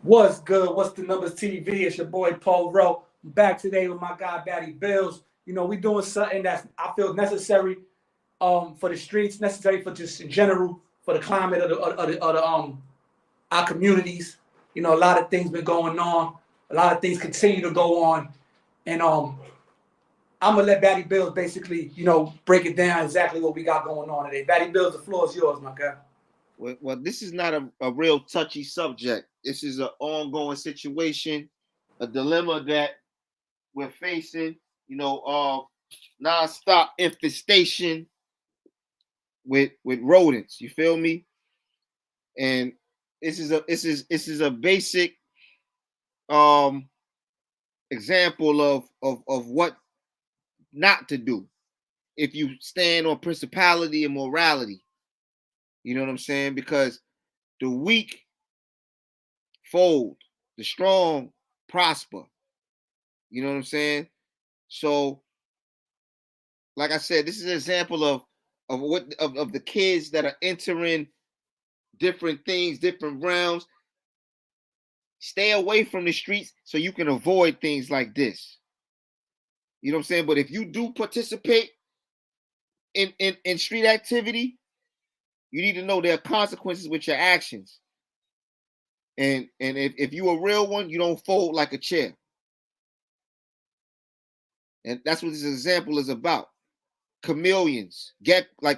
What's good? What's the numbers TV? It's your boy Paul Rowe. I'm back today with my guy Batty Bills. You know, we doing something that I feel necessary for the streets, necessary for just in general, for the climate of our communities. You know, a lot of things been going on. A lot of things continue to go on. And I'm gonna let Batty Bills basically, break it down exactly what we got going on today. Batty Bills, the floor is yours, my guy. Well, this is not a real touchy subject. This is an ongoing situation, a dilemma that we're facing. Nonstop infestation with rodents. You feel me? And this is a basic example of what not to do if you stand on principality and morality. You know what I'm saying? Because the weak fold, the strong prosper. You know what I'm saying? So, like I said, this is an example of the kids that are entering different things, different realms. Stay away from the streets so you can avoid things like this. You know what I'm saying? But if you do participate in street activity, you need to know there are consequences with your actions. And if you a real one, you don't fold like a chair. And that's what this example is about. Chameleons.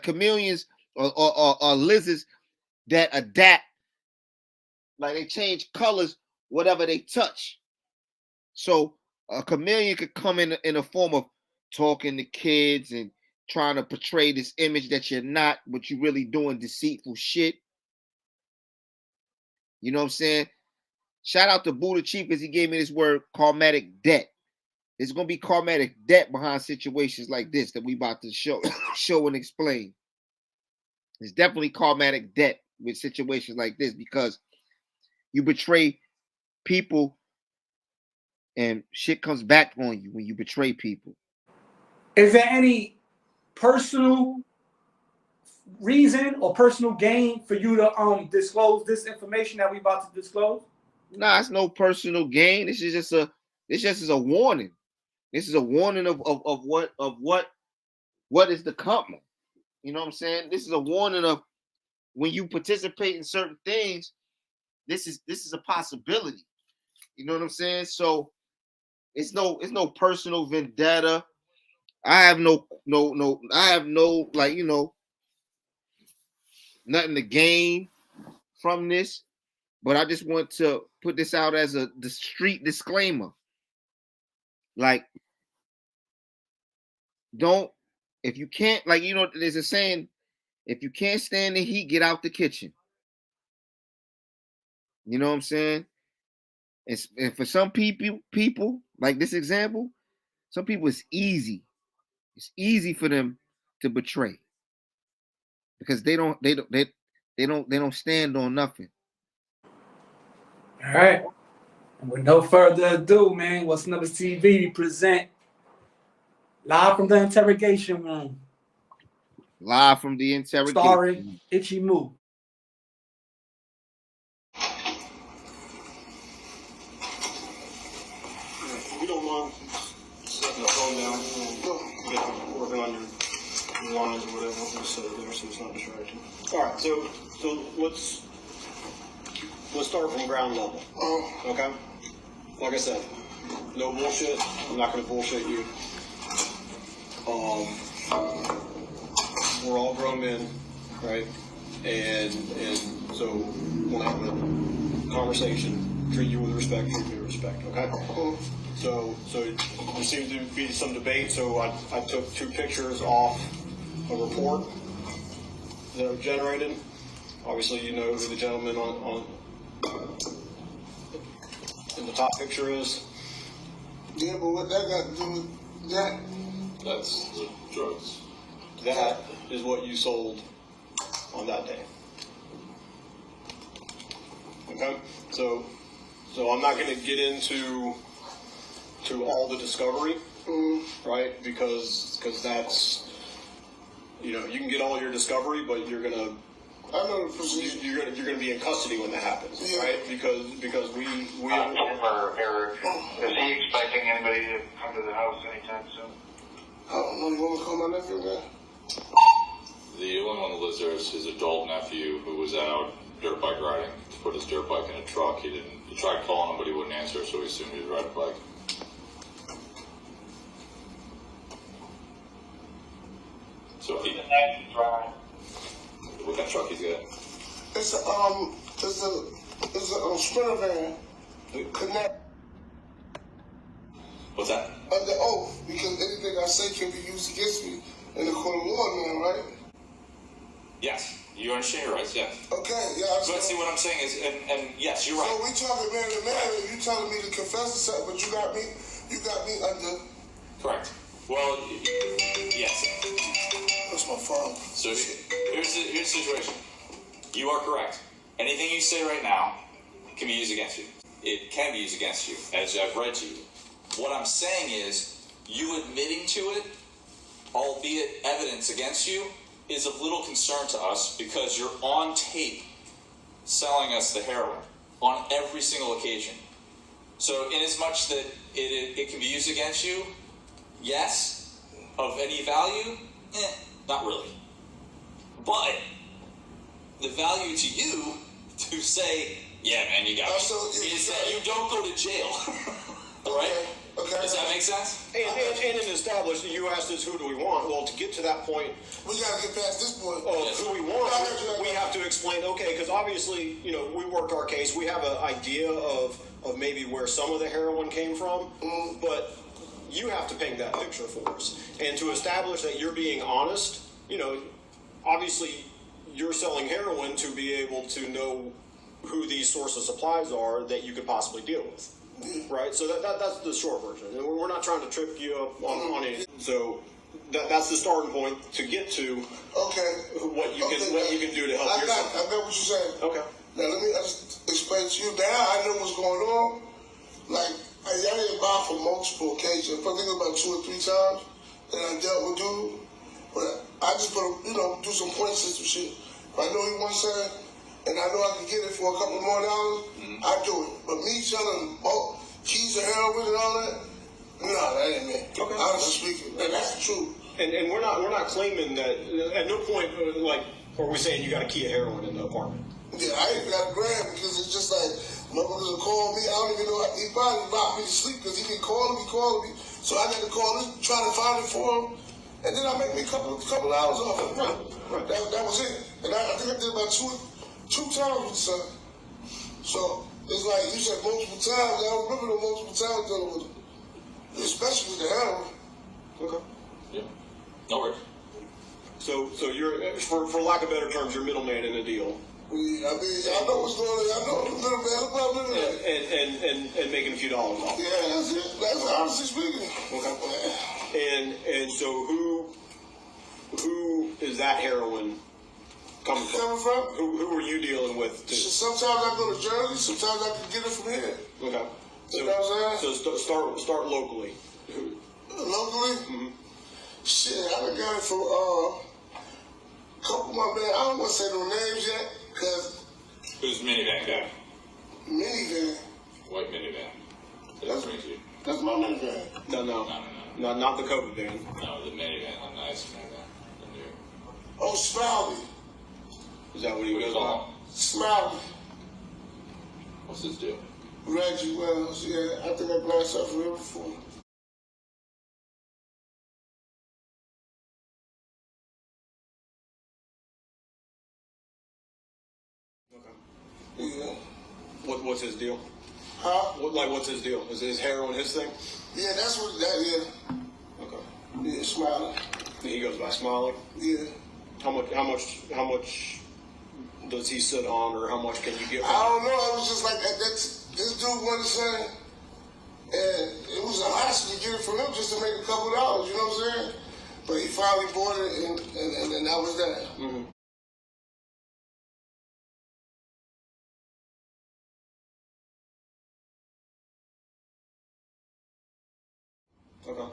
Chameleons are lizards that adapt. Like they change colors, whatever they touch. So a chameleon could come in a form of talking to kids and trying to portray this image that you're not, but you're really doing deceitful shit. You know what I'm saying? Shout out to Buddha Chief because he gave me this word, karmatic debt. There's gonna be karmatic debt behind situations like this that we about to show and explain. There's definitely karmatic debt with situations like this because you betray people and shit comes back on you when you betray people. Is there any personal reason or personal gain for you to disclose this information that we about to disclose? Nah, it's no personal gain. This just is a warning. This is a warning of what is to come. You know what I'm saying? This is a warning of when you participate in certain things, this is a possibility. You know what I'm saying? So it's no personal vendetta. I have no nothing to gain from this, but I just want to put this out as the street disclaimer. Like, don't, if you can't, there's a saying, if you can't stand the heat, get out the kitchen. You know what I'm saying? And for some people, like this example, some people it's easy. It's easy for them to betray because they don't stand on nothing. All right. And with no further ado, man, What's Numbers TV we present live from the interrogation room. Live from the interrogation. Starring Itchie Mobb. If you don't mind setting the phone down, working on your lines or whatever, I'll just set it there so it's not distracting. All right, so let's start from ground level. Okay? Like I said, no bullshit. I'm not going to bullshit you. We're all grown men, right? And so when I have a conversation, treat you with respect, treat me with respect, okay? So there seems to be some debate, so I took two pictures off a report that was generated. Obviously, you know who the gentleman on in the top picture is. Yeah, but what that got to do with that? That's the drugs. That is what you sold on that day. Okay? So I'm not going to get into all the discovery, right? Because that's, you can get all your discovery, but you're gonna. I know the procedure. You're gonna be in custody when that happens, right? Because we Tim or Eric, is he expecting anybody to come to the house anytime soon? I don't know. You want me to call my nephew again? The only one that lives there is his adult nephew who was out dirt bike riding to put his dirt bike in a truck. He tried calling him, but he wouldn't answer, so he assumed he was riding a bike. So he, what kind of truck he's got? It's a sprinter van. Connect. What's that? Under oath, because anything I say can be used against me in the court of law, man, right? Yes. You understand your rights, yes. Okay, yeah. But see, what I'm saying is, and yes, you're right. So we talking man to man, and you telling me to confess to something, but you got me under. Correct. Well, yes. That's my fault. So here's the situation. You are correct. Anything you say right now can be used against you. It can be used against you, as I've read to you. What I'm saying is, you admitting to it, albeit evidence against you, is of little concern to us because you're on tape selling us the heroin on every single occasion. So inasmuch that it can be used against you, yes. Of any value? Not really. But the value to you to say, yeah, man, you got me, is that you don't go to jail. Right? Okay. Does that make sense? And in established, you asked us who do we want. Well, to get to that point, We gotta get past this point. who we want, we have to explain, okay, because obviously, we worked our case. We have an idea of maybe where some of the heroin came from, but you have to paint that picture for us. And to establish that you're being honest, obviously you're selling heroin to be able to know who these source of supplies are that you could possibly deal with. Right? So that's the short version. And we're not trying to trip you up on anything. So that's the starting point to get to what you can do to help yourself. I got what you're saying. Okay. Now let me just explain to you. Now I know what's going on. Like I didn't buy for multiple occasions. I think about 2 or 3 times that I dealt with dude. But I just put do some point system shit. If I know he wants something and I know I can get it for a couple more dollars, I do it. But me selling keys of heroin and all that, no, that ain't me. Okay. Honestly speaking, and that's the truth. And we're not claiming that. At no point are we saying you got a key of heroin in the apartment. Yeah, I ain't got a gram because it's just like motherfuckers will call me. I don't even know. He probably knocked me to sleep because he been calling me. So I got to call him, try to find it for him, and then I make me a couple hours off it. Right. That was it. And I think I did about two times with the son. So it's like you said multiple times. I don't remember the multiple times dealing with him, especially with the heroin. Okay. Yeah. No worries. So you're, for lack of better terms, you're middleman in the deal. Yeah, I mean, I know what's going on. I know the middleman. Look what I'm living at. And making a few dollars off. Yeah, that's it. That's honestly speaking. Okay. And so who is that heroin coming from? Who are you dealing with? Sometimes I go to Jersey. Sometimes I can get it from here. Okay. You know what I'm saying? So start locally. Locally? Mm-hmm. Shit, I done got it from a couple of my man. I don't want to say no names yet, because Who's minivan guy? minivan. White minivan. That's- That brings you. That's my minivan. No, not the COVID van. No, the minivan, the nice minivan. The new. Oh, Smiley. Is that what he What do you goes call on? him? Smiley. What's his deal? Reggie Wells. Yeah, I think I glanced out for him before. Yeah. What's his deal? Huh? What's his deal? Is heroin his thing? Yeah, that's what that is. Okay. Yeah, Smiley. He goes by Smiley. Yeah. How much does he sit on, or how much can you get? I don't know. It was just like this dude wanted to say, and it was a hassle to get it from him just to make a couple dollars. You know what I'm saying? But he finally bought it, and that was that. Mm-hmm. Okay.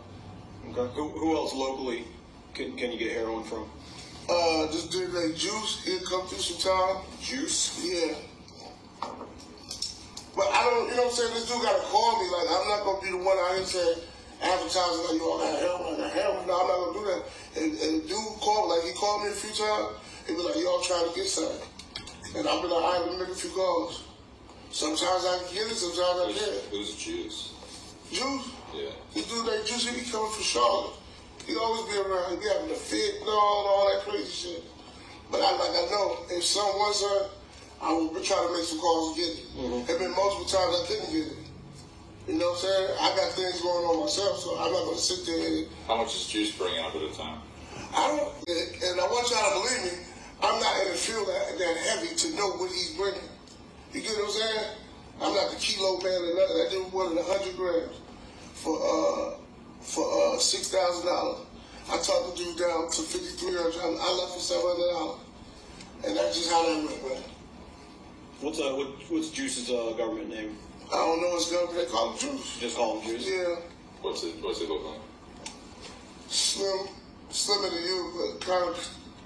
Who else locally can you get heroin from? This dude named Juice, he'll come through sometime. Juice? Yeah. But I don't, you know what I'm saying? This dude got to call me. Like, I'm not going to be the one out here saying, advertising like, yo, I got heroin. No, I'm not going to do that. And the dude called, like, he called me a few times. He be like, yo, I'm trying to get something. And I'll be like, all right, let me make a few calls. Sometimes I can get it, sometimes I can't. Who's Juice? Juice? Yeah. This dude named Juice, he be coming from Charlotte. He always be around. He be having the fit and all that crazy shit. But I know, if someone said, I will try to make some calls and get it. Mm-hmm. There been multiple times I couldn't get it. You know what I'm saying? I got things going on myself, so I'm not going to sit there and... How much is Juice bringing up at a time? I don't... And I want y'all to believe me, I'm not in the field that heavy to know what he's bringing. You get what I'm saying? I'm not the kilo man or nothing. I did more than 100 grams for $6,000. I talked the dude down to $5,300. I left for $700. And that's just how that went, man. What's Juice's government name? I don't know his government. They call him Juice. Just call him Juice? Yeah. What's it look like? Slimmer than you, but kind of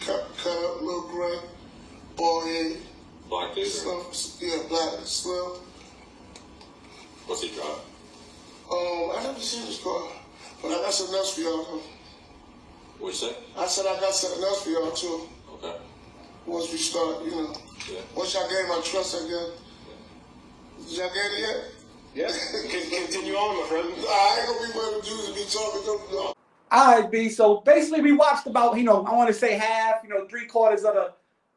cut up, a little gray, bald head. Black dude? Slim, yeah, black, slim. What's he drive? I never seen this car, but I got something else for y'all, though. What'd you say? I said I got something else for y'all, too. Okay. Once we start, you know. Yeah. Once y'all gain my trust again. Did y'all gain it yet? Yeah. Continue on, my friend. I ain't gonna be one of the dudes to be talking. No. All right, B. So basically, we watched about, I want to say half, 3/4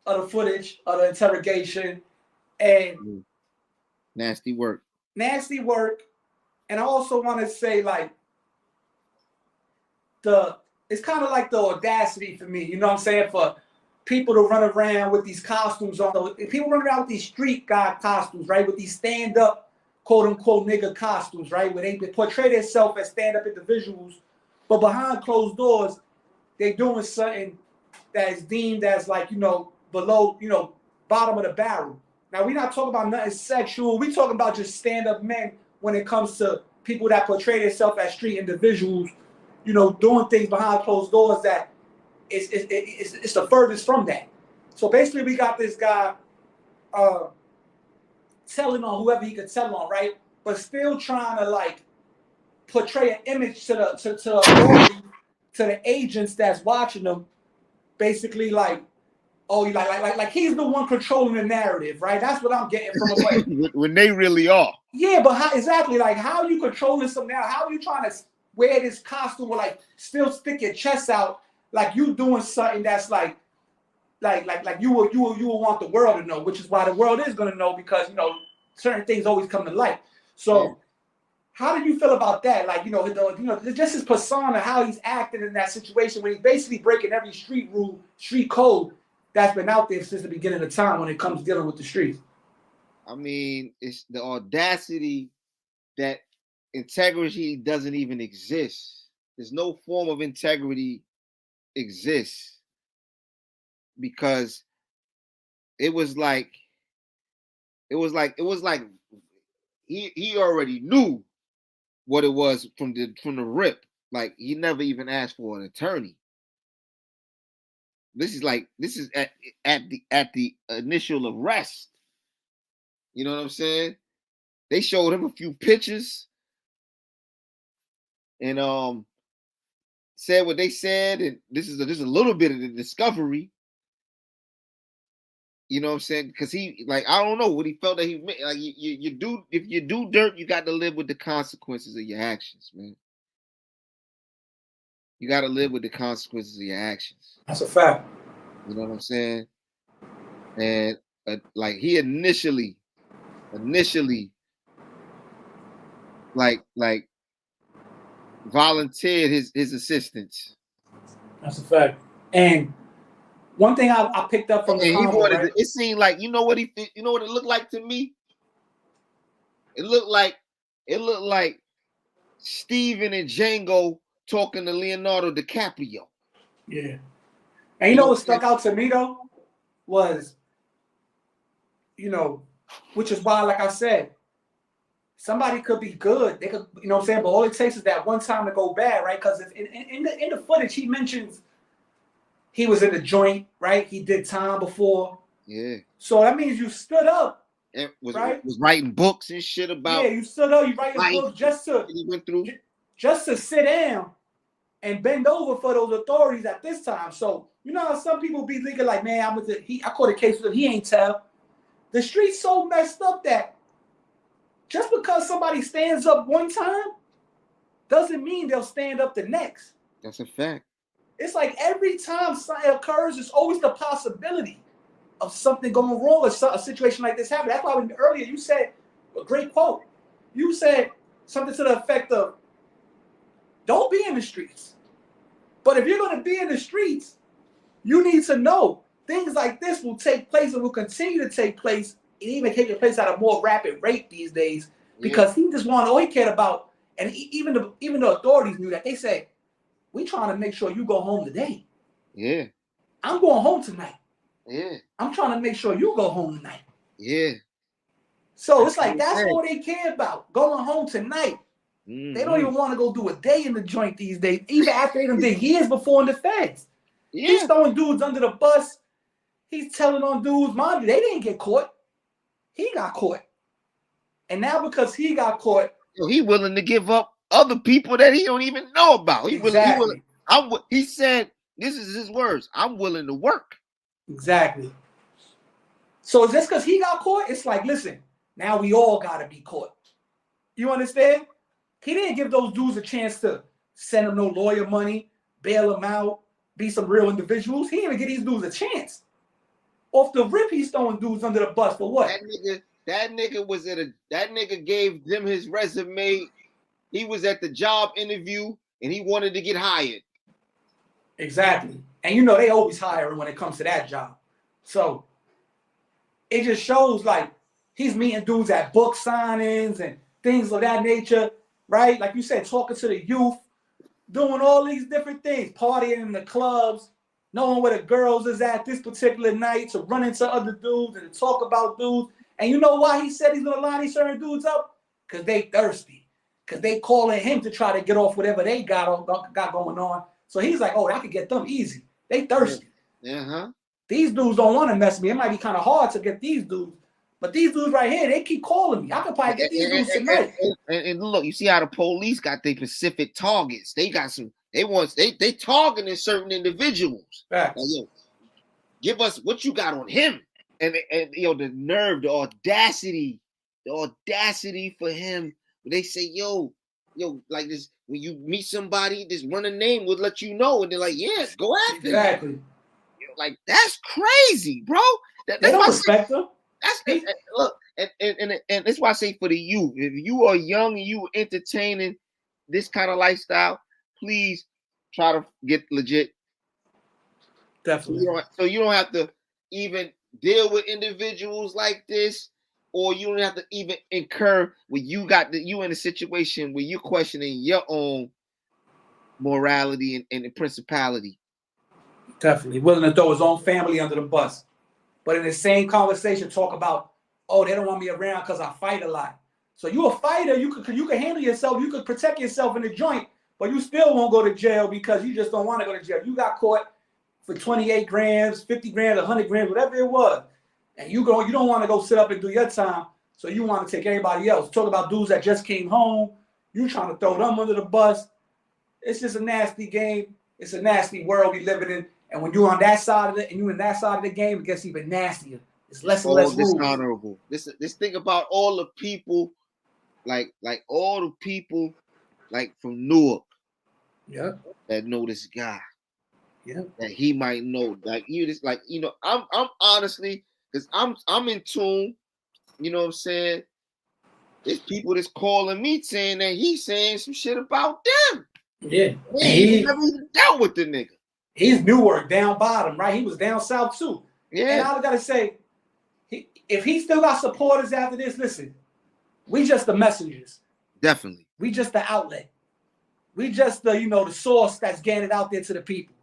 of the footage of the interrogation, and nasty work. And I also want to say, like, it's kind of like the audacity for me, you know what I'm saying, for people to run around with these costumes on. People run around with these street guy costumes, right, with these stand-up, quote-unquote, nigga costumes, right, where they portray themselves as stand-up individuals, but behind closed doors, they're doing something that is deemed as, like, below, bottom of the barrel. Now, we're not talking about nothing sexual. We're talking about just stand-up men when it comes to people that portray themselves as street individuals, doing things behind closed doors that it's the furthest from that. So basically, we got this guy telling on whoever he could tell on, right? But still trying to, like, portray an image to the agents that's watching them, basically like, oh, like he's the one controlling the narrative, right? That's what I'm getting from him. When they really are. Yeah, but how exactly? Like, how are you controlling some now? How are you trying to wear this costume or like still stick your chest out like you doing something that's like you will want the world to know, which is why the world is gonna know, because certain things always come to light. So. Yeah. How do you feel about that? Like, just his persona, how he's acting in that situation when he's basically breaking every street rule, street code that's been out there since the beginning of time when it comes to dealing with the streets. I mean, it's the audacity that integrity doesn't even exist. There's no form of integrity exists, because it was like he already knew what it was from the rip. Like, he never even asked for an attorney. This is at the initial arrest. You know what I'm saying? They showed him a few pictures and said what they said, and this is a little bit of the discovery. You know what I'm saying? Because he, like, I don't know what he felt that he made. Like, you do, if you do dirt, you got to live with the consequences of your actions, man. You got to live with the consequences of your actions. That's a fact. You know what I'm saying? And like, he initially, like volunteered his assistance. That's a fact. And one thing I picked up from the convo, right? It seemed like, you know what it looked like to me? It looked like Steven and Django talking to Leonardo DiCaprio. Yeah. And what stuck out to me though was, which is why, like I said, somebody could be good. They could, what I'm saying? But all it takes is that one time to go bad, right? Because in the footage, he mentions he was in the joint, right? He did time before. Yeah. So that means you stood up was right? was writing books and shit about. Yeah, you stood up, you write your life book just to he went through. just to sit down and bend over for those authorities at this time. So you know how some people be thinking like, man, I caught a case with him, he ain't tell. The street's so messed up that just because somebody stands up one time doesn't mean they'll stand up the next. That's a fact. It's like every time something occurs, there's always the possibility of something going wrong or a situation like this happening. That's why earlier you said a great quote. You said something to the effect of, don't be in the streets. But if you're going to be in the streets, you need to know things like this will take place and will continue to take place, and even taking place at a more rapid rate these days, because he just wanted all he cared about. And even the authorities knew that. They said, we trying to make sure you go home today. Yeah. I'm going home tonight. Yeah. I'm trying to make sure you go home tonight. Yeah. So it's like, that's all they care about, going home tonight. Mm-hmm. They don't even want to go do a day in the joint these days, even after they done did years before in the feds. Yeah. He's throwing dudes under the bus. He's telling on dudes, mind you, they didn't get caught. He got caught. And now because he got caught, he willing to give up other people that he don't even know about. Exactly. He said, this is his words, I'm willing to work. Exactly. So just because he got caught, it's like, listen, now we all got to be caught. You understand? He didn't give those dudes a chance to send them no lawyer money, bail them out, be some real individuals. He didn't even give these dudes a chance. Off the rip, he's throwing dudes under the bus for what? That nigga gave them his resume. He was at the job interview and he wanted to get hired. Exactly. And you know they always hire when it comes to that job. So it just shows like he's meeting dudes at book signings and things of that nature, right? Like you said, talking to the youth, doing all these different things, partying in the clubs, knowing where the girls is at this particular night, to run into other dudes and to talk about dudes. And you know why he said he's gonna line these certain dudes up? Because they thirsty. Because they calling him to try to get off whatever they got going on. So he's like, oh, I could get them easy. They thirsty. Uh-huh. These dudes don't want to mess with me. It might be kind of hard to get these dudes. But these dudes right here, they keep calling me. I could probably get these dudes tonight. And look, you see how the police got their specific targets. They got some, they targeting certain individuals. Right. Like, yo, give us what you got on him. And the nerve, the audacity for him. They say, yo, like this, when you meet somebody, this run a name will let you know. And they're like, yeah, go after Exactly. them. Like, that's crazy, bro. They don't respect them. Look, and that's why I say for the youth, if you are young and you entertaining this kind of lifestyle, please try to get legit. Definitely. So you don't have to even deal with individuals like this, or you don't have to even incur when you in a situation where you're questioning your own morality and principality. Definitely. Willing to throw his own family under the bus. But in the same conversation, talk about, oh, they don't want me around because I fight a lot. So you a fighter, you could handle yourself, you could protect yourself in the joint, but you still won't go to jail because you just don't want to go to jail. You got caught for 28 grams, 50 grams, 100 grams, whatever it was. And you don't want to go sit up and do your time, so you want to take everybody else. Talk about dudes that just came home. You trying to throw them under the bus. It's just a nasty game. It's a nasty world we living in. And when you're on that side of it and you're in that side of the game, it gets even nastier. It's less and less rules. Dishonorable. This thing about all the people, like all the people, like from Newark, yeah, that know this guy, yeah, that he might know. Like you, just like I'm honestly, because I'm in tune. You know what I'm saying? There's people that's calling me saying that he's saying some shit about them. Yeah, he never even dealt with the nigga. He's Newark, down bottom, right? He was down south too. Yeah. And I gotta say, if he still got supporters after this, listen, we just the messengers. Definitely. We just the outlet. We just the, the source that's getting it out there to the people.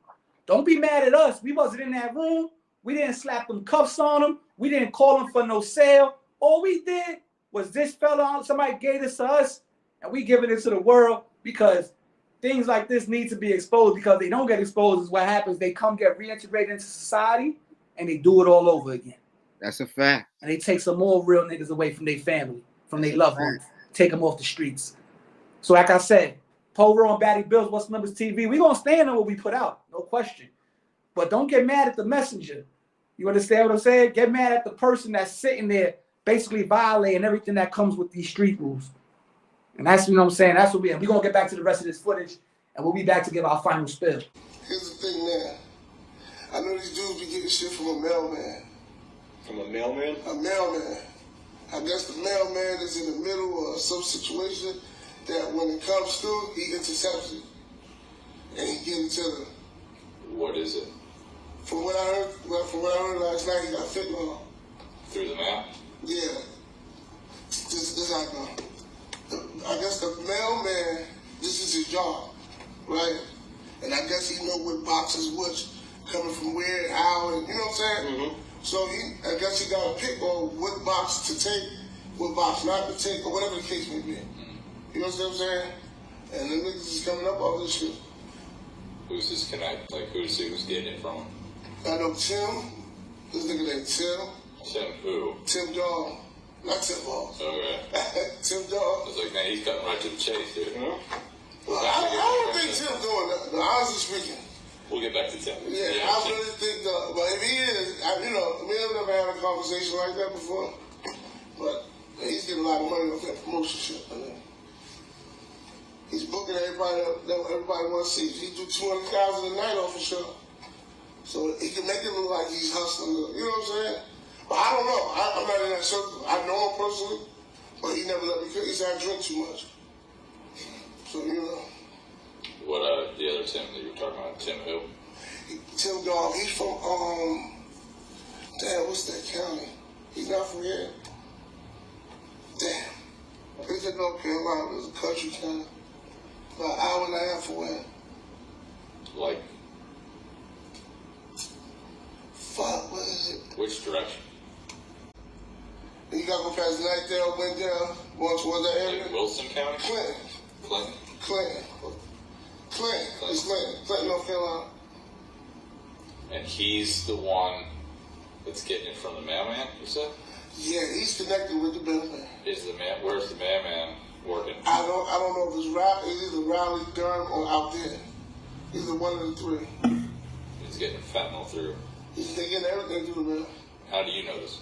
Don't be mad at us. We wasn't in that room. We didn't slap them cuffs on them. We didn't call them for no sale. All we did was this fella on, somebody gave this to us, and we giving it to the world because things like this need to be exposed, because they don't get exposed is what happens. They come get reintegrated into society and they do it all over again. That's a fact. And they take some more real niggas away from their family, from their loved ones. Take them off the streets. So like I said, Paul Rowe and Batty Bills, What's the Numbers TV, we gonna stand on what we put out, no question. But don't get mad at the messenger. You understand what I'm saying? Get mad at the person that's sitting there basically violating everything that comes with these street rules. And that's, you know what I'm saying? That's what we're going to get back to the rest of this footage, and we'll be back to give our final spill. Here's the thing, man. I know these dudes be getting shit from a mailman. From a mailman? A mailman. I guess the mailman is in the middle of some situation that when it comes through, he intercepts it. And he gets it to them. What is it? From what I heard last night, he got fentanyl. Through the mail? Yeah. This I know. I guess the mailman, this is his job, right? And I guess he know what boxes which, coming from where, how, and you know what I'm saying? Mm-hmm. So I guess he got to pick on what box to take, what box not to take, or whatever the case may be. You know what I'm saying? And the niggas is coming up all this shit. Who's this connect? Like, who's getting it from him? I know Tim. This nigga named Tim. Tim who? Tim Dog. Not Tim Ball. Okay. Tim Dog. I was like, man, he's cutting right to the chase, dude. Well, I don't think Tim doing that. Honestly speaking. We'll get back to Tim. Yeah, I really think that. But if he is, you know, we have never had a conversation like that before. But he's getting a lot of money off that promotion shit. He's booking everybody that everybody wants to see. He do $200,000 a night off a show. So he can make it look like he's hustling. You know what I'm saying? But I don't know. I'm not in that circle. I know him personally, but he never let me cook. He said I drink too much. So, you know. What, the other Tim that you were talking about? Tim who? Tim Dog. He's from, damn, what's that county? He's not from here. Damn. He's in North Carolina. It's a country town. About an hour and a half away. Like? Fuck, what is it? Which direction? You gotta go past Nightdale, Wendell, going towards that area. Like Wilson County? Clinton. Clinton? Clinton. It's Clinton. Clinton, North Carolina. And he's the one that's getting it from the mailman, you said? Yeah, he's connected with the mailman. Where's the mailman working? I don't know if it's either Raleigh, Durham, or out there. Either one of the three. He's getting fentanyl through. He's getting everything through the mail. How do you know this?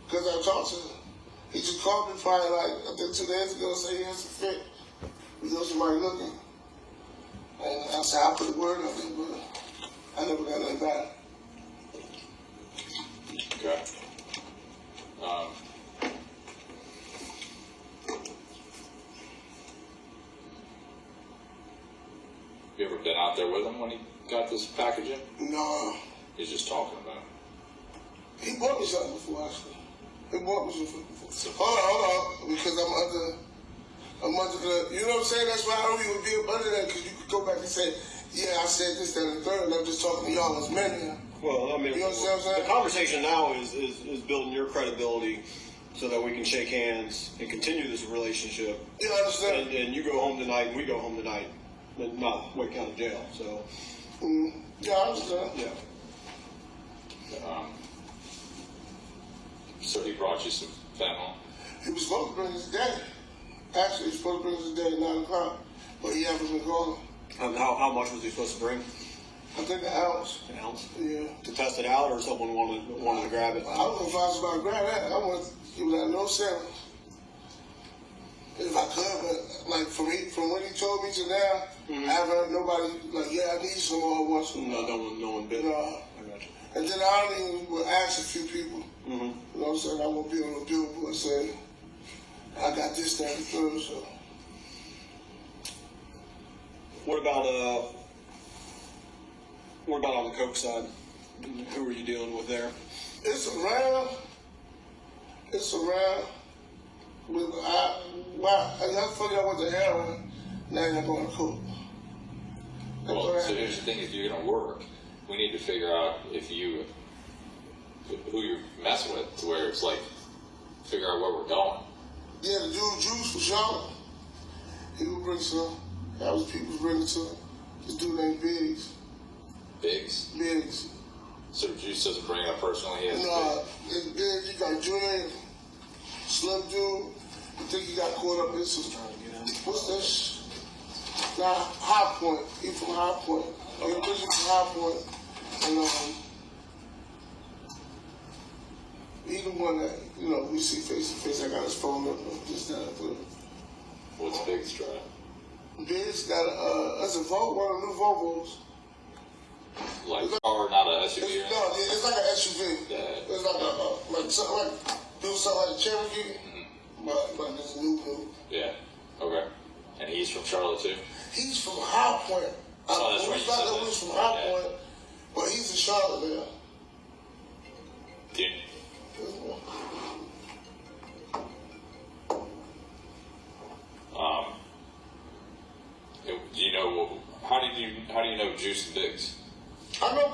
Because I talked to him. He just called me probably like, I think 2 days ago, saying he has a fit. We know somebody looking. And I said, I'll put the word on it, but I never got nothing back. Okay. You ever been out there with him when he got this packaging? No. He's just talking about it. He bought me something before, actually. He bought me something before. Hold on, because I'm under the, you know what I'm saying? That's why I don't even be up under that, because you could go back and say, yeah, I said this, that, and the third, and I'm just talking to y'all as men here. Well, I mean, you understand what I'm saying? The conversation now is building your credibility so that we can shake hands and continue this relationship. Yeah, I understand. And you go home tonight, and we go home tonight, and not Wake County Jail. So, yeah, I understand. Yeah. So he brought you some fentanyl? He was supposed to bring his daddy. Actually, he was supposed to bring his daddy at 9 o'clock, but he hasn't been calling. How much was he supposed to bring? I think an ounce. An ounce? Yeah. To test it out, or someone wanted to grab it? I don't know if I was about to grab that. I want to give that no selling. If I could, but like from when he told me to now, I haven't heard nobody like, yeah, I need some more once. No one bid. No. I got you. And then I don't even will ask a few people. You know what I'm saying? I won't be on the billboard and say, I got this, that, and third. So. What about on the coke side? Who are you dealing with there? It's around. That's funny. I went to heroin. Now I'm going to coke. Well, so here's the thing: if you're gonna work, we need to figure out who you're messing with, to where it's like figure out where we're going. Yeah, the dude Juice was Charlotte. He would bring some. That was people bringing to him. This dude named Biggs. Biggs. Biggs. So Juice doesn't bring it up personally? He has No, it's big. You got Junior, Slim Dude. I think he got caught up in some. What's this? Nah, High Point. He from High Point. He originally from High Point. And he the one that, you know, we see face to face. I got his phone number. Just that. What's Big's drive? Big's got that's a Volvo, one of the new Volvos. Like car, not a SUV? No, it's like an SUV. Yeah. It's like something like do something like a Cherokee, but it's new. Yeah. Okay. And he's from Charlotte too? He's from High Point. Oh, that's right. He's from High Point, but he's in Charlotte now. Yeah. Do you know how do you know Juice and Biggs? I know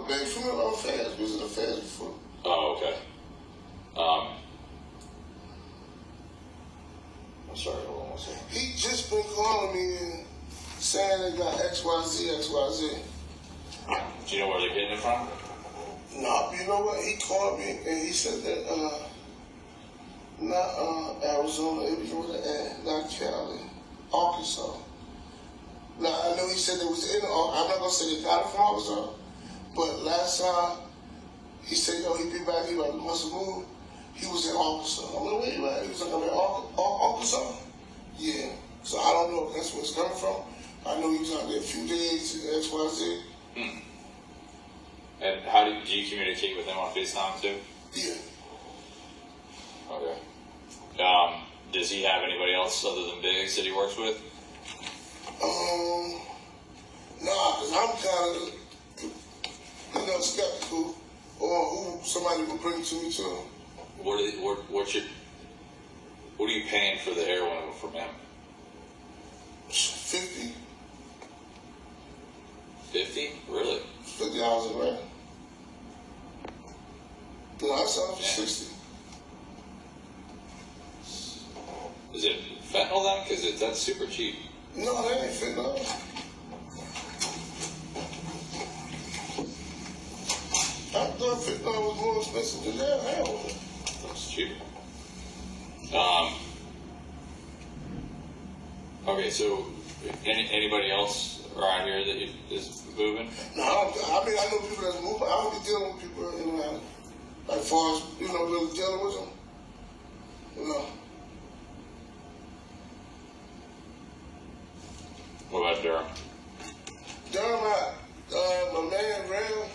Big from our fans. We was in the fans before. Oh, okay. I'm sorry, hold on one second. He just been calling me and saying they got XYZ. Do you know where they're getting it from? No, you know what? He called me and he said that not Arizona, it was not Cali, Arkansas. Now I know he said it was in. I'm not gonna say they got it from Arkansas, but last time he said, "Yo, he be back. He must have moved. He was in Arkansas." I'm like, "Wait, man." He was like, "I'm in Arkansas." Yeah. So I don't know if that's where it's coming from. I know he was out there a few days. XYZ. And how do you communicate with him on FaceTime too? Yeah. Okay. Does he have anybody else other than Biggs that he works with? Nah, because I'm kind of, skeptical on who somebody would bring to me too. What are you paying for the heroin from him? 50. 50? Really? $50 a gram. No, I sold for 60. Is it fentanyl then? Because that's super cheap. No, that ain't fentanyl. I thought fentanyl was more expensive than that heroin. That's cheaper. Okay, so anybody else around here that is moving? No, I know people that's moving. I don't be dealing with people in Atlanta. Like, far as, really dealing with them. No. What about Durham? Durham, my man, Ram,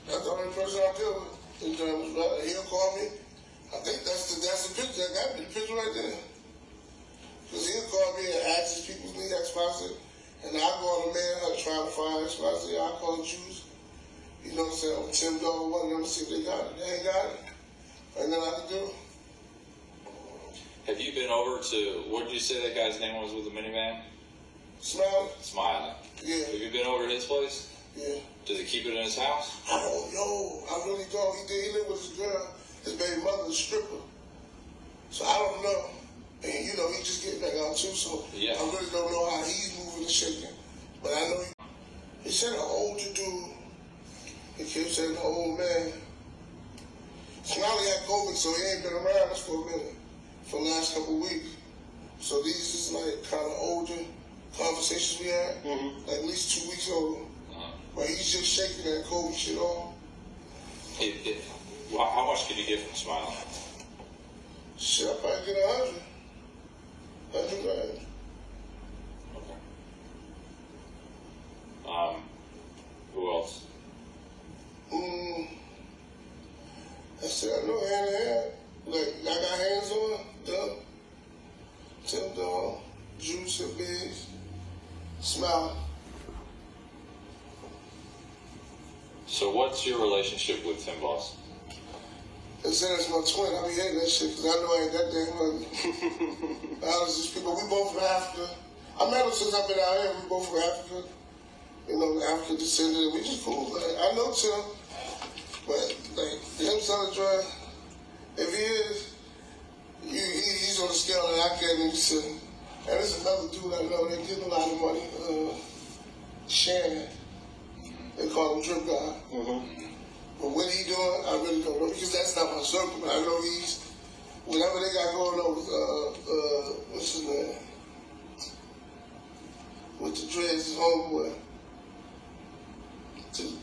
that's the only person I deal with in Durham. He'll call me. I think that's the picture. That got me the picture right there. Because he'll call me and ask his people need XYZ. And I go on the manhunt trying to find XYZ. I call Juice. You know what I'm saying? Tim Dog, one of them to see if they got it. They ain't got it. And then I can do. Have you been over to, what did you say that guy's name was with the minivan? Smiling. Yeah. Have you been over to his place? Yeah. Does he keep it in his house? I don't know. I really don't. He lived with his girl. His baby mother, a stripper. So I don't know. And he just getting back out too. So yeah. I really don't know how he's moving and shaking. But I know he said an older dude. He kept saying an old man. Smiley had COVID, so he ain't been around us for a minute. For the last couple of weeks. So these is like kind of older conversations we had. Like at least 2 weeks old. But he's just shaking that COVID shit off. How much could you get from Smiley? Shit, I probably get 100. 100 grand. Okay. Who else? I said, I know hand in hand. Like, I got hands on them. Tim Dog, Juice and Biggs, Smile. So what's your relationship with Tim Boss? They said that's my twin. I be hating that shit because I know I ain't that damn money. I was just people. We both from Africa. I met him since I've been out here. We both from Africa. African descendant. We just cool. Like, I know Tim, but like him selling drugs, if he is, he's on the scale that I can't even see. And there's another dude I know that getting a lot of money. Shannon. They call him Drip Guy. But what he doing, I really don't know, because that's not my circle. But I know he's, whatever they got going on with, what's his name? With the dreads, his homeboy.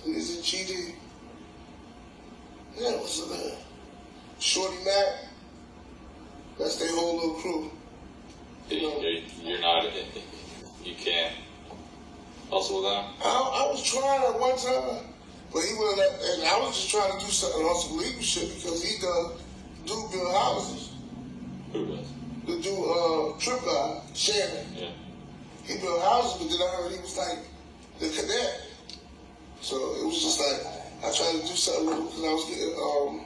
Is it GD? Yeah, what's his name? Shorty Mac. That's their whole little crew. You're not, you can't hustle with them? I was trying at one time, but he wouldn't let, and I was just trying to do something on some legal shit because he does build houses. Who does? The dude, Trip Guy, Shannon. Yeah. He built houses, but then I heard he was like the cadet. So it was just like, I tried to do something with him because I was getting,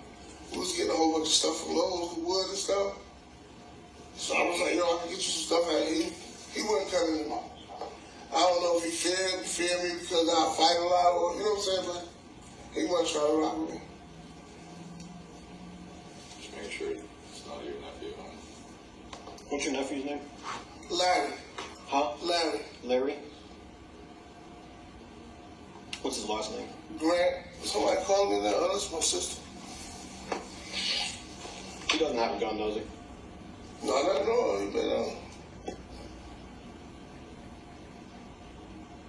we was getting a whole bunch of stuff from Lowe's, the wood and stuff. So I was like, yo, I can get you some stuff out here. He wasn't cutting him off. I don't know if he feared me because I fight a lot or, you know what I'm saying, but he wasn't trying to rock with me. Just make sure it's not your nephew. What's your nephew's name? Larry. Huh? Larry. Larry? What's his last name? Grant. Somebody called me that. Oh, that's my sister. He doesn't have a gun, does he? No, not at all. He been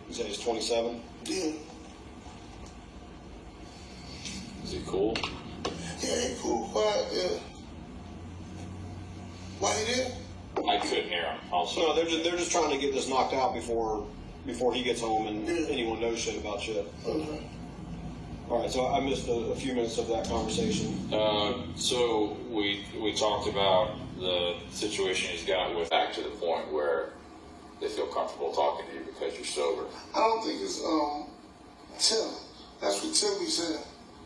You said he's 27? Yeah. Is he cool? Yeah, he cool, quiet, yeah. Why he there? I couldn't hear him. Also, No, they're just trying to get this knocked out before he gets home and anyone knows shit about shit. Okay. All right, so I missed a few minutes of that conversation. so we talked about the situation he's got with back to the point where they feel comfortable talking to you because you're sober. I don't think it's Tim. That's what Tim be saying.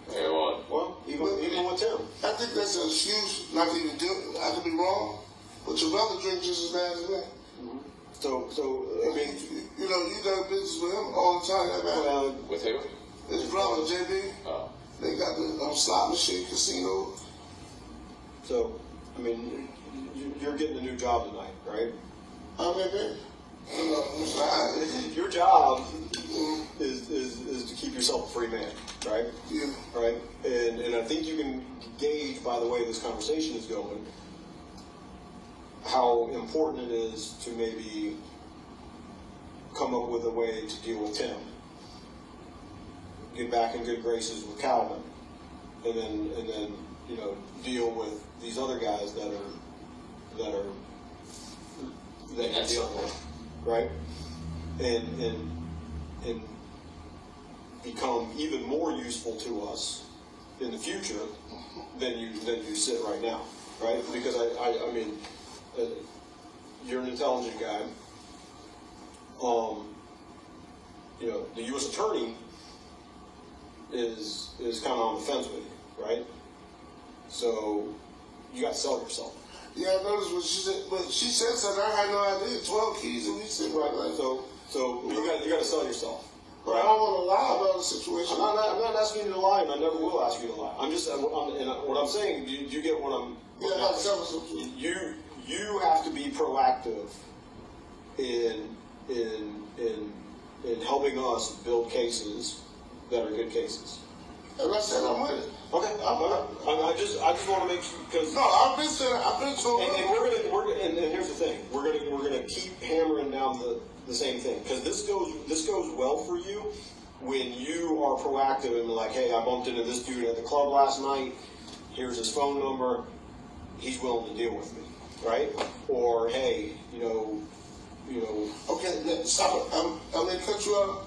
Okay, well, Even with Tim. I think that's an excuse not to even do it. I could be wrong, but your brother drinks just as bad as me. So I mean, you know, you done business with him all the time. That man, with who? his brother JB. Oh. They got the slot machine casino. so I mean, you're getting a new job tonight, right? I mean, man, you know, it's like, Your job is to keep yourself a free man, right? yeah. Right? And I think you can gauge by the way this conversation is going how important it is to maybe come up with a way to deal with Tim. Get back in good graces with Calvin. And then you know, deal with these other guys that you're dealing with. Right? And become even more useful to us in the future than you sit right now, right? Because I mean, you're an intelligent guy. You know, the U.S. attorney is kind of on the fence with you, right? So you got to sell yourself. Yeah, I noticed what she said, but she said something I had no idea. 12 keys and we sit right like So you got to sell yourself. But I don't want to lie about the situation. I'm not asking you to lie, and I never will ask you to lie. What I'm saying. Do you get what I'm? Yeah, I got to sell myself. You have to be proactive in helping us build cases that are good cases. And I said I'm with it. Okay, I just want to make sure because No, I've been told. and here's the thing, we're gonna keep hammering down the same thing because this goes well for you when you are proactive and like, hey, I bumped into this dude at the club last night. Here's his phone number. He's willing to deal with me, right? Or hey, you know. Okay, stop it. I'm gonna cut you off,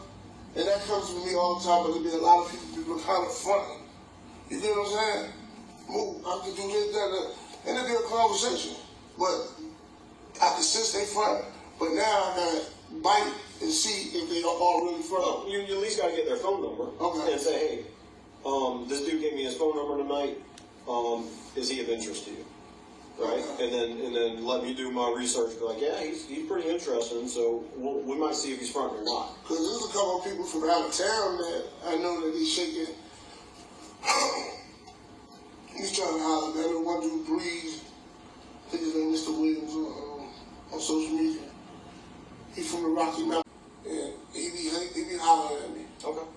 and that comes with me all the time. But there'll be a lot of people kind of fronting. You get what I'm saying? Move. I can do this, that, and it'll be a conversation. But I can sense they front. But now I gotta bite and see if they are all really front. Well, you at least gotta get their phone number and say, hey, this dude gave me his phone number tonight. Is he of interest to you? Right? Okay. And then let me do my research. Be like, yeah, he's pretty interesting. So we might see if he's front or not. Because there's a couple of people from out of town that I know that he's shaking. He's trying to holler at me. I know one dude, Breeze. I think his name is Mr. Williams on social media. He's from the Rocky Mountain. And he be hollering at me. Okay.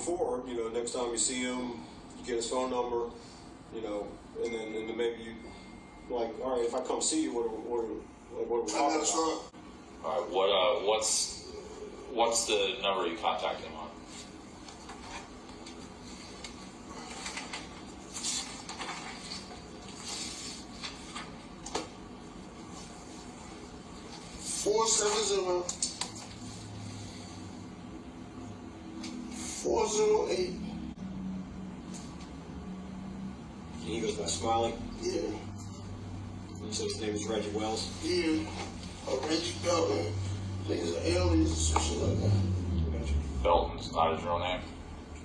before, you know, next time you see him, you get his phone number, you know, and then maybe you, like, all right, if I come see you, what are we talking about? All right, what's the number you contact him on? $470-408. And he goes by Smiley. Yeah. You said his name is Reggie Wells. Yeah. Reggie Belton. I think it's an alias or some shit like that. Gotcha. Belton's not his real name.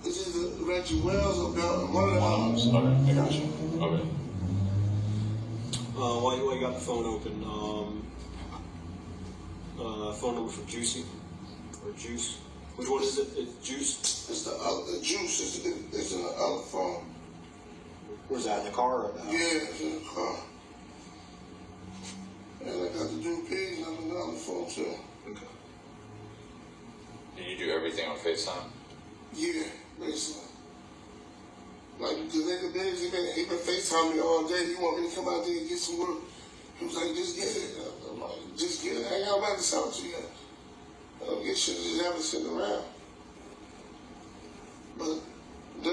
It's either Reggie Wells or Belton. One of the others. Okay, I got you. Okay. While you got the phone open, phone number for Juicy or Juice. Which one is it? It's Juice. It's the other Juice. It's in the other phone. Where's that, in the car or in the house? Yeah, it's in the car. And I got the dual page number on the phone too. Okay. Do you do everything on FaceTime? Yeah, basically. Like, the nigga Benz, he been FaceTiming me all day. He want me to come out there and get some work. He was like, just get it. I'm like, just get it. I ain't got about to sell it to you. I don't get shit just having sitting around. But I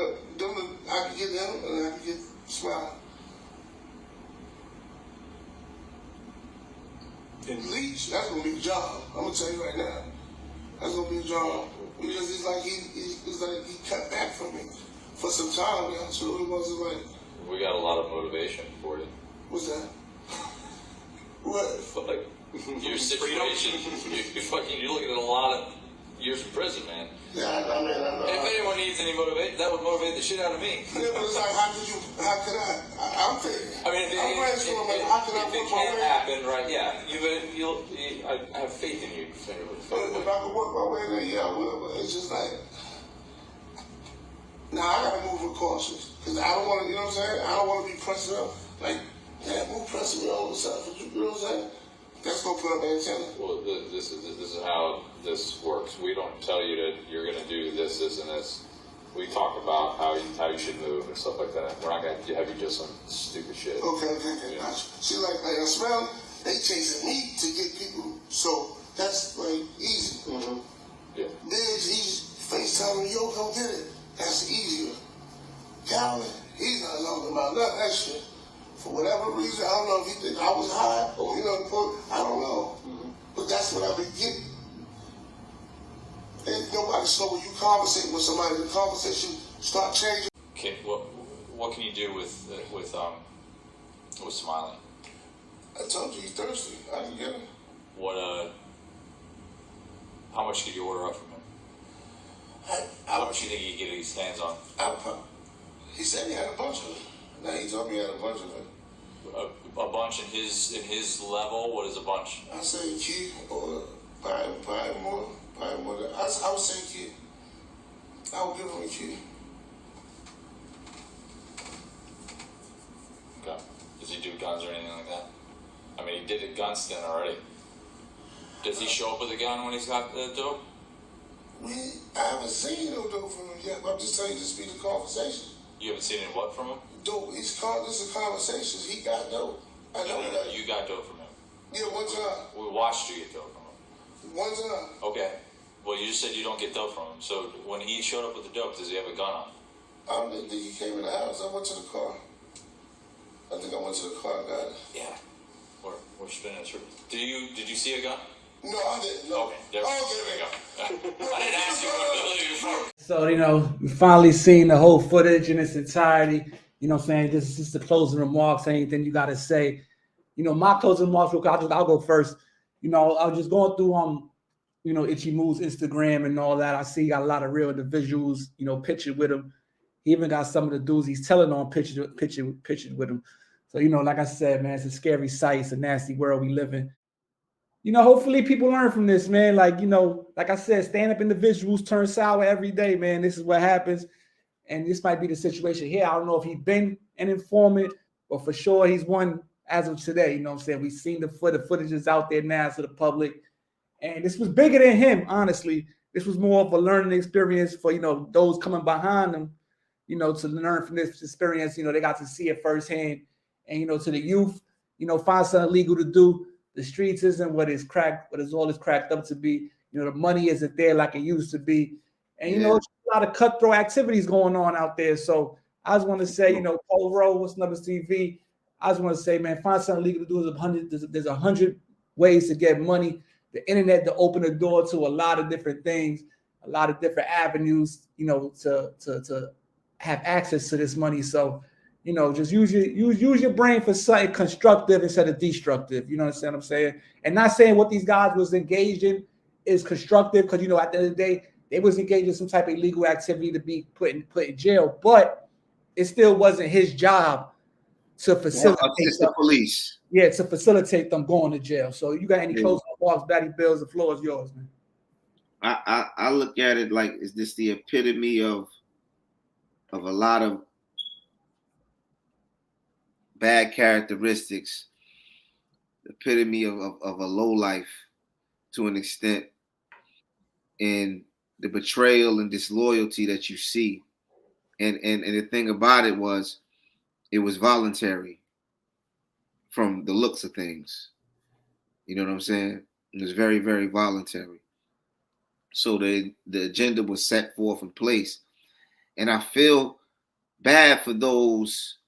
can get them and I can get Smile. And Leach, that's gonna be a job. I'm gonna tell you right now. That's gonna be a job. Because it's like he cut back from me for some time now. So it wasn't like, We got a lot of motivation for you. what's that? What? But like your situation, you're looking at a lot of years in prison, man. Yeah, I know. If anyone needs any motivation, that would motivate the shit out of me. Yeah, but it's like, how could I'm thinking. I mean, I'm brainstorming, how can I if it work my can't way? happen, right? Yeah, I have faith in you. If I can work my way there, yeah, I will. But it's just like, now I gotta move with caution. Because I don't want to, you know what I'm saying? I don't want to be pressing up. Like, yeah, move pressing me all the time. You know what I'm saying? That's gonna put up an antenna. Well, this is how this works. We don't tell you that you're going to do this, this, and this. We talk about how you should move and stuff like that. We're not going to have you do some stupid shit. Okay. Gotcha. See, like I smell, they chasing me to get people. So that's like easy. mm-hmm. Yeah. Biggs, he's FaceTiming, yo, come get it. That's easier. Calvin, he's not talking about none of that shit. For whatever reason, I don't know if he think I was high or, you know, I don't know. Mm-hmm. But that's what I've been getting. And nobody's know when you conversate with somebody, the conversation start changing. Okay. What can you do with Smiley? I told you he's thirsty. I can get him. How much could you order up from him? How much do you think he could get his hands on? He said he had a bunch of it. Now he told me he had a bunch of it. A bunch in his level. What is a bunch? I say a key or probably more. Probably more than, I would say a key. I would give him a key. Okay. Does he do guns or anything like that? I mean, he did a gun stint already. Does he show up with a gun when he's got the dope? I haven't seen no dope from him yet, but I'm just telling you to speed the conversation. You haven't seen any what from him? Dope. This is conversations. He got dope. I know No, that. you got dope from him. Yeah, one time. We watched you get dope from him. One time. Okay. Well, you just said you don't get dope from him. So when he showed up with the dope, does he have a gun on? I don't think he came in the house. I went to the car. I think I went to the car and got it. Yeah. We're spinning this. Did you see a gun? No, I didn't. No. Okay. There we go. I didn't ask you before. So, you know, we finally seen the whole footage in its entirety. You know what I'm saying? This is just the closing remarks. Anything you got to say? You know, my closing remarks, real quick, I'll go first. You know, I was just going through, you know, Itchie Move's Instagram and all that. I see he got a lot of real individuals, you know, pictured with him. He even got some of the dudes he's telling on pictured with him. So, you know, like I said, man, it's a scary sight. It's a nasty world we live in. You know, hopefully people learn from this, man. Like, you know, like I said, stand-up individuals turn sour every day, man. This is what happens. And this might be the situation here. I don't know if he's been an informant, but for sure he's one as of today. You know what I'm saying? We've seen the footage is out there now to the public. And this was bigger than him, honestly. this was more of a learning experience for, you know, those coming behind them, you know, to learn from this experience. You know, they got to see it firsthand. And, you know, to the youth, you know, find something legal to do. The streets isn't what it's all is cracked up to be. You know, the money isn't there like it used to be. And, you know, it's a lot of cutthroat activities going on out there. So I just want to say, you know, Paul Rowe, What's the Numbers TV. I just want to say, man, find something legal to do. There's 100 ways to get money. The internet to open the door to a lot of different things, a lot of different avenues, you know, to have access to this money. So, you know, just use your brain for something constructive instead of destructive. You know what I'm saying? And not saying what these guys was engaged in is constructive, because, you know, at the end of the day, they was engaged in some type of illegal activity to be put in jail, but it still wasn't his job to facilitate the police. Yeah, to facilitate them going to jail. So you got any closing remarks, Batty Bills? The floor is yours, man. I look at it like, is this the epitome of a lot of bad characteristics, the epitome of a low life to an extent, in the betrayal and disloyalty that you see. And the thing about it was voluntary from the looks of things. You know what I'm saying? It was very, very voluntary. So the agenda was set forth in place. And I feel bad for those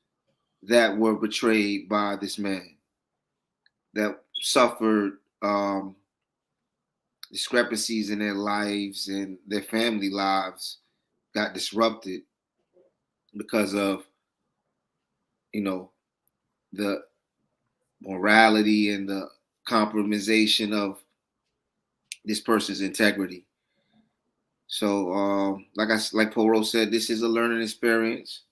that were betrayed by this man, that suffered discrepancies in their lives, and their family lives got disrupted because of, you know, the morality and the compromisation of this person's integrity. So, like Poro said, this is a learning experience.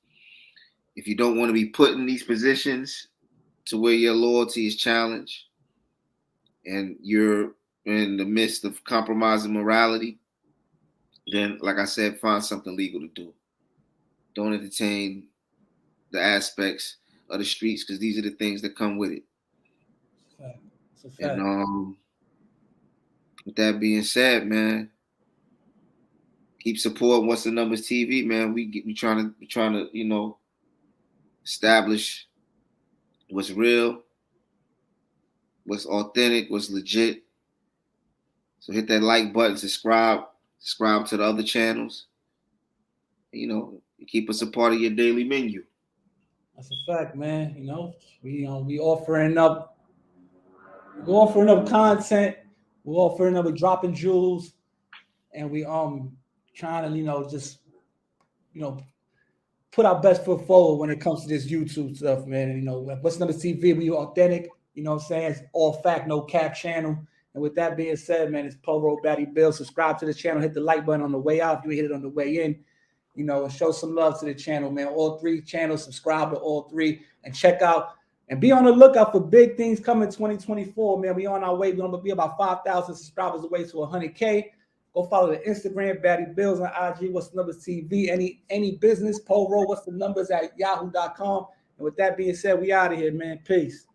If you don't want to be put in these positions to where your loyalty is challenged and you're in the midst of compromising morality, then, like I said, find something legal to do. Don't entertain the aspects of the streets, because these are the things that come with it. It's a fact. And with that being said, man, keep supporting What's the Numbers TV, man. We trying to, you know, establish what's real, what's authentic, what's legit. So hit that like button, subscribe to the other channels. You know, keep us a part of your daily menu. That's a fact, man. You know, we offering up content. We're offering up dropping jewels, and we trying to, you know, just, you know, put our best foot forward when it comes to this YouTube stuff, man. And, you know, What's the Numbers TV, we authentic. You know what I'm saying? It's all fact, no cap channel. And with that being said, man, it's Poro Batty Bill. Subscribe to the channel. Hit the like button on the way out. If you hit it on the way in, you know, and show some love to the channel, man. All 3 channels, subscribe to all 3, and check out and be on the lookout for big things coming 2024, man. We on our way. We're going to be about 5,000 subscribers away to 100K. Go follow the Instagram, Batty Bills, on IG, What's the Numbers TV. Any business, Poro, What's the Numbers at yahoo.com. And with that being said, we out of here, man. Peace.